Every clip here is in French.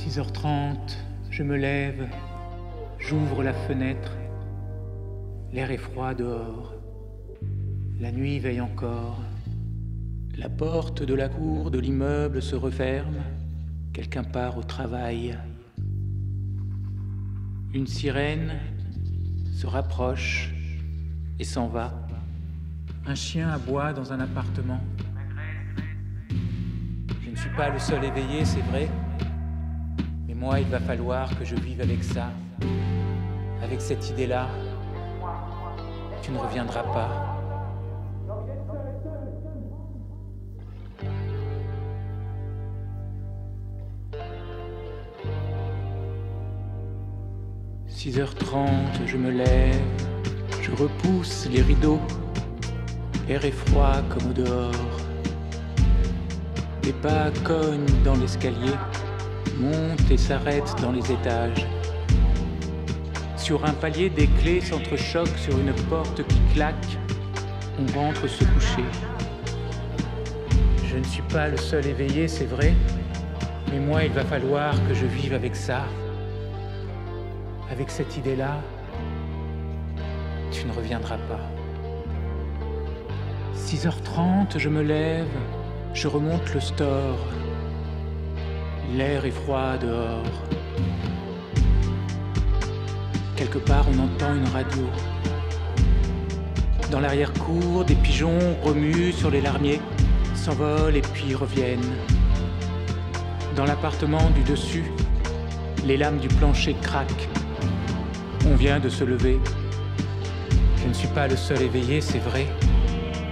6h30, je me lève, j'ouvre la fenêtre. L'air est froid dehors. La nuit veille encore. La porte de la cour de l'immeuble se referme. Quelqu'un part au travail. Une sirène se rapproche et s'en va. Un chien aboie dans un appartement. Je ne suis pas le seul éveillé, c'est vrai. Mais moi, il va falloir que je vive avec ça. Avec cette idée-là. Tu ne reviendras pas. « 6h30, je me lève, je repousse les rideaux. L'air est froid comme au dehors. Les pas cognent dans l'escalier, montent et s'arrêtent dans les étages. Sur un palier, des clés s'entrechoquent sur une porte qui claque. On rentre se coucher. Je ne suis pas le seul éveillé, c'est vrai, mais moi, il va falloir que je vive avec ça. Avec cette idée-là, tu ne reviendras pas. 6h30, je me lève, je remonte le store. L'air est froid dehors. Quelque part, on entend une radio. Dans l'arrière-cour, des pigeons remuent sur les larmiers, s'envolent et puis reviennent. Dans l'appartement du dessus, les lames du plancher craquent. On vient de se lever. Je ne suis pas le seul éveillé, c'est vrai.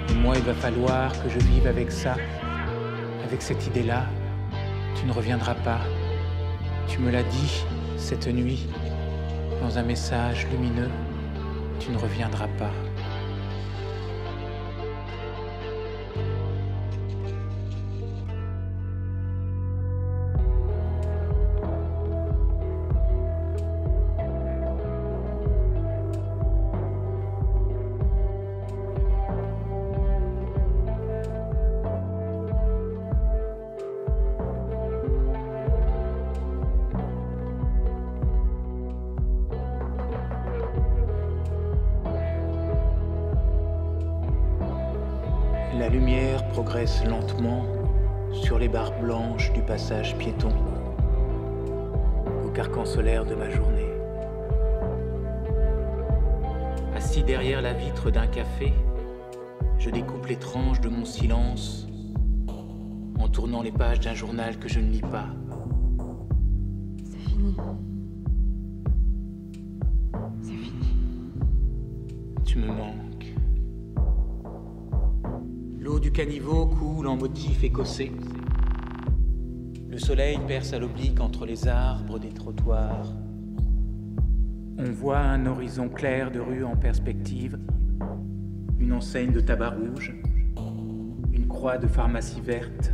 Et moi, il va falloir que je vive avec ça. Avec cette idée-là, tu ne reviendras pas. Tu me l'as dit cette nuit, dans un message lumineux. Tu ne reviendras pas. La lumière progresse lentement sur les barres blanches du passage piéton, au carcan solaire de ma journée. Assis derrière la vitre d'un café, je découpe les tranches de mon silence en tournant les pages d'un journal que je ne lis pas. C'est fini. C'est fini. Tu me manques. L'eau du caniveau coule en motif écossais. Le soleil perce à l'oblique entre les arbres des trottoirs. On voit un horizon clair de rue en perspective, une enseigne de tabac rouge, une croix de pharmacie verte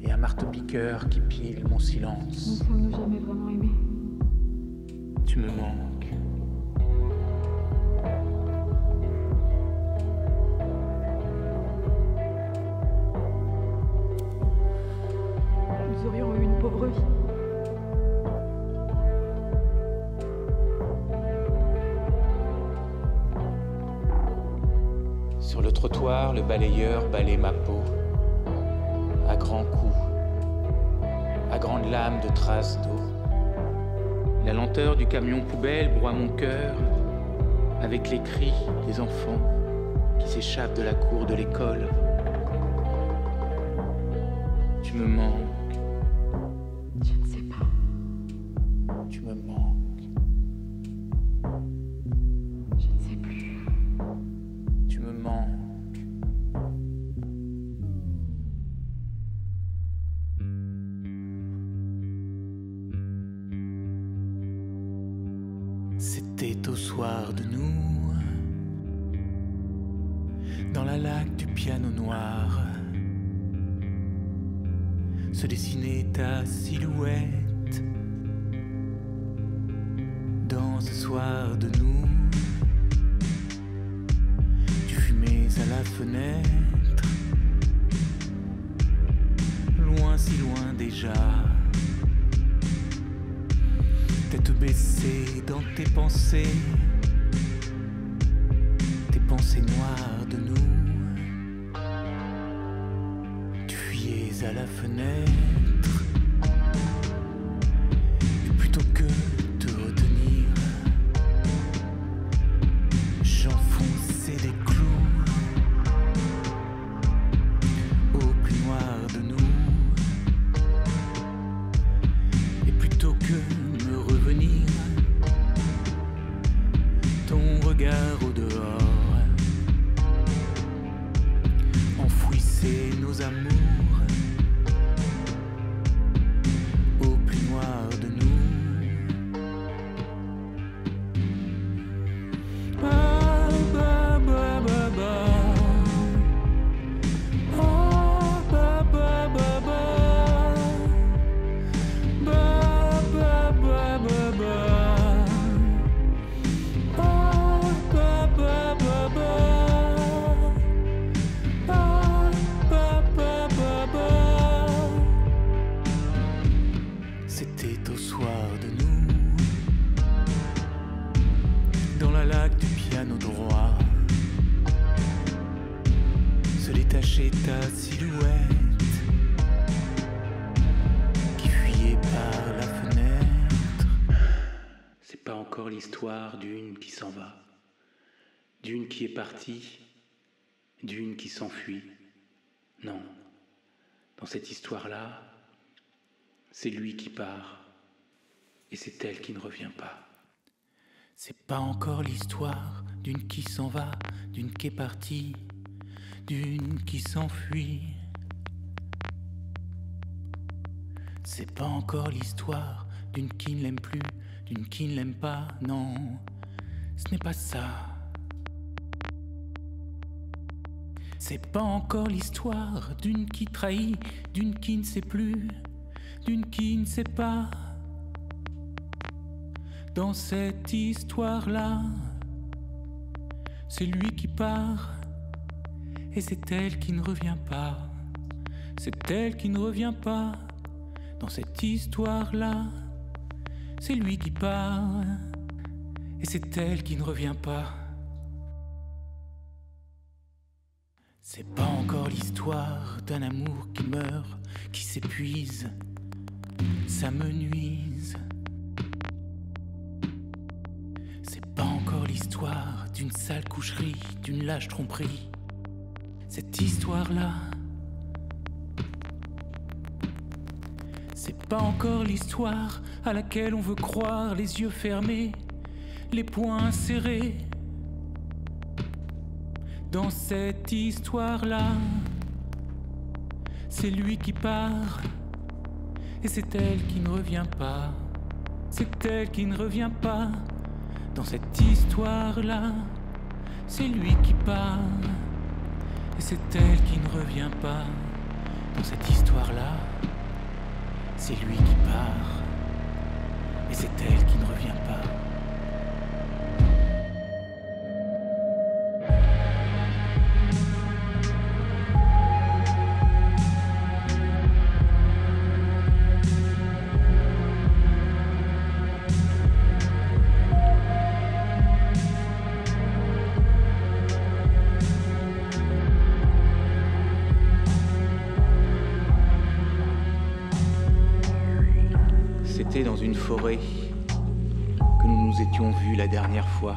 et un marteau-piqueur qui pile mon silence. Nous sommes-nous jamais vraiment aimés? Tu me manques. Nous aurions eu une pauvre vie. Sur le trottoir, le balayeur balaye ma peau, à grands coups, à grandes lames de traces d'eau. La lenteur du camion poubelle broie mon cœur avec les cris des enfants qui s'échappent de la cour de l'école. Tu me manques. Je ne sais pas. Tu me manques. Je ne sais plus. Tu me manques. C'était au soir de nous, dans la laque du piano noir, se dessinait ta silhouette. Dans ce soir de nous, tu fumais à la fenêtre, loin si loin loin déjà. Tête baissée dans tes pensées noires de nous. Tu fuyais à la fenêtre et plutôt que de te retenir, j'enfonçais des clous au plus noir de nous. Et plutôt que me revenir, ton regard au dehors enfouissait nos amours au plus noir de nous. Ba, ba, ba, ba, ba. Oh, ba, ba, ba, ba. Ba, ba, ba, ba, ba. Oh, ba, ba, ba, ba. C'était au soir de nous, dans la laque du piano droit, se détachait ta silhouette qui fuyait par la fenêtre. C'est pas encore l'histoire d'une qui s'en va, d'une qui est partie, d'une qui s'enfuit. Non, dans cette histoire-là, c'est lui qui part, et c'est elle qui ne revient pas. C'est pas encore l'histoire d'une qui s'en va, d'une qui est partie, d'une qui s'enfuit. C'est pas encore l'histoire d'une qui ne l'aime plus, d'une qui ne l'aime pas, non, ce n'est pas ça. C'est pas encore l'histoire d'une qui trahit, d'une qui ne sait plus, d'une qui ne sait pas. Dans cette histoire-là, c'est lui qui part et c'est elle qui ne revient pas. C'est elle qui ne revient pas. Dans cette histoire-là, c'est lui qui part et c'est elle qui ne revient pas. C'est pas encore l'histoire d'un amour qui meurt, qui s'épuise, ça me nuise. C'est pas encore l'histoire d'une sale coucherie, d'une lâche tromperie. Cette histoire-là, c'est pas encore l'histoire à laquelle on veut croire, les yeux fermés, les poings serrés. Dans cette histoire-là, c'est lui qui part et c'est elle qui ne revient pas. C'est elle qui ne revient pas. Dans cette histoire-là, c'est lui qui part et c'est elle qui ne revient pas. Dans cette histoire-là, c'est lui qui part et c'est elle qui ne revient pas. C'était dans une forêt que nous nous étions vus la dernière fois.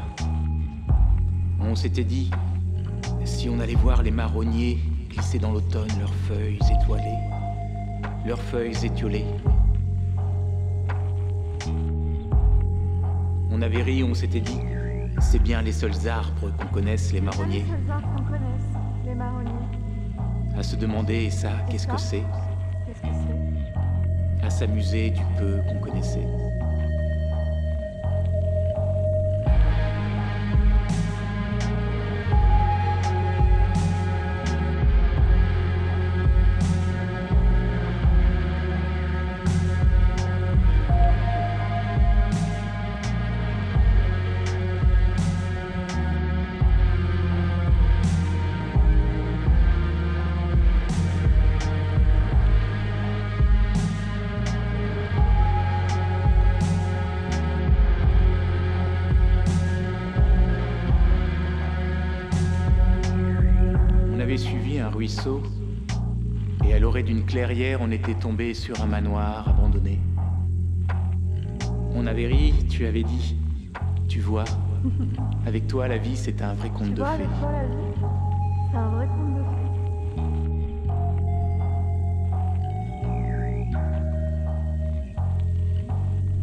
On s'était dit, si on allait voir les marronniers glisser dans l'automne leurs feuilles étoilées, leurs feuilles étiolées. On avait ri, on s'était dit, c'est bien les seuls arbres qu'on connaisse, les marronniers. Les seuls arbres qu'on connaisse, les marronniers. À se demander, et ça, qu'est-ce que c'est ? Qu'est-ce que c'est ? À s'amuser du peu qu'on connaissait. ruisseau, et à l'orée d'une clairière, on était tombé sur un manoir abandonné. On avait ri, tu avais dit, tu vois, avec toi la vie c'est un vrai conte de fées. Avec toi la vie, c'est un vrai conte de fées.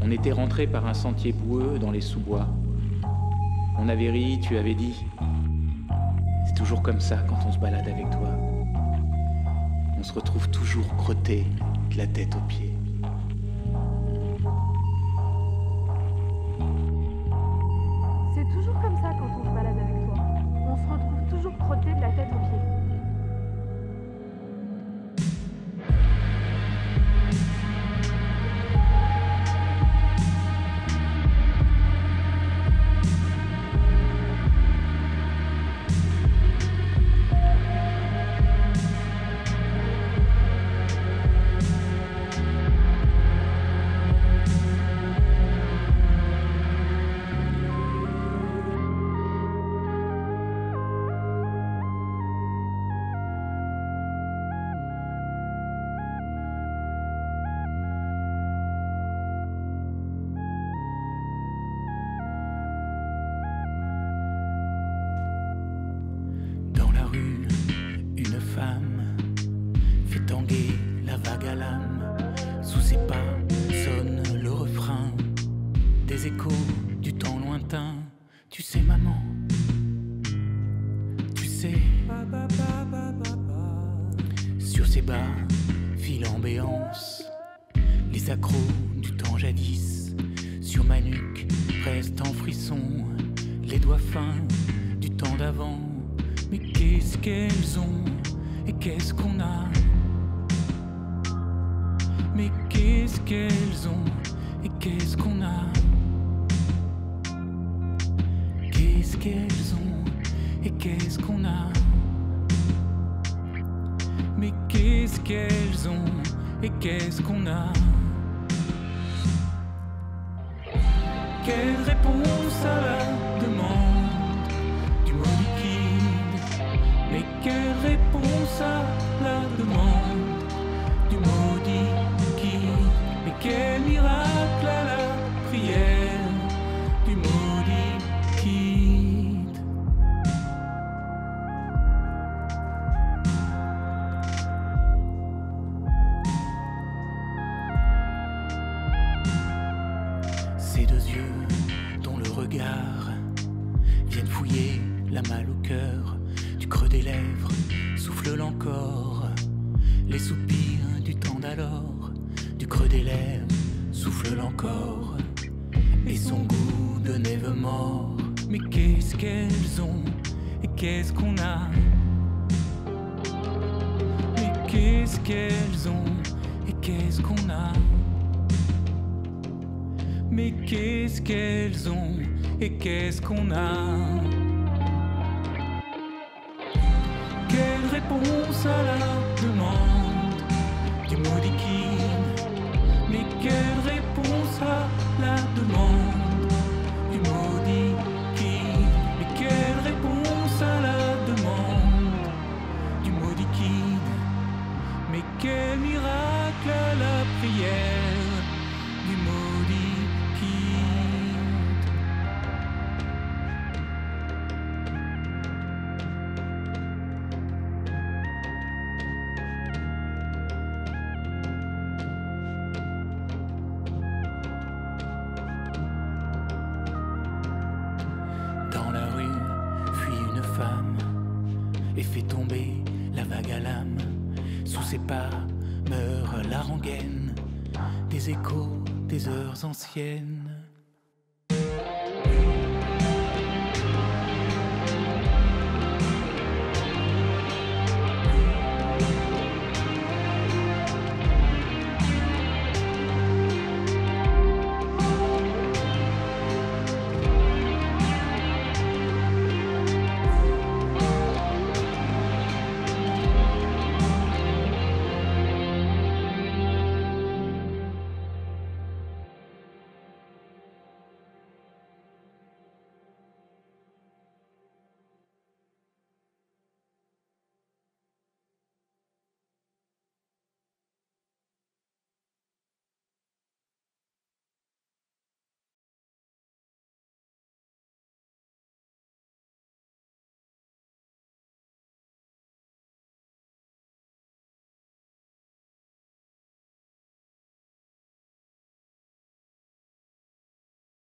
On était rentré par un sentier boueux dans les sous-bois. On avait ri, tu avais dit, c'est toujours comme ça quand on se balade avec toi. On se retrouve toujours crotté de la tête aux pieds. C'est toujours comme ça quand on se balade avec toi. On se retrouve toujours crotté de la tête aux pieds. Une femme fait tanguer la vague à l'âme. Sous ses pas sonne le refrain des échos du temps lointain. Tu sais maman, tu sais. Sur ses bas file en béance les accros du temps jadis. Sur ma nuque restent en frisson les doigts fins du temps d'avant. Mais qu'est-ce qu'elles ont et qu'est-ce qu'on a? Mais qu'est-ce qu'elles ont et qu'est-ce qu'on a? Qu'est-ce qu'elles ont et qu'est-ce qu'on a? Mais qu'est-ce qu'elles ont et qu'est-ce qu'on a? Quelle réponse à la demande du mot liquide? Mais quelle réponse à la demande du maudit qui? Mais quel miracle à la prière du maudit qui? Ces deux yeux dont le regard viennent fouiller la malle au cœur. Du creux des lèvres souffle l'encore les soupirs du temps d'alors. Du creux des lèvres souffle l'encore et son goût de nève mort. Mais qu'est-ce qu'elles ont et qu'est-ce qu'on a? Mais qu'est-ce qu'elles ont et qu'est-ce qu'on a? Mais qu'est-ce qu'elles ont et qu'est-ce qu'on a? Quelle réponse à la demande du maudit qui? Mais quelle réponse à la demande du maudit qui? Mais quelle réponse à la demande du maudit qui? Mais quel miracle à la prière du maudit qui? Et fait tomber la vague à l'âme. Sous ses pas meurt la rengaine des échos des heures anciennes.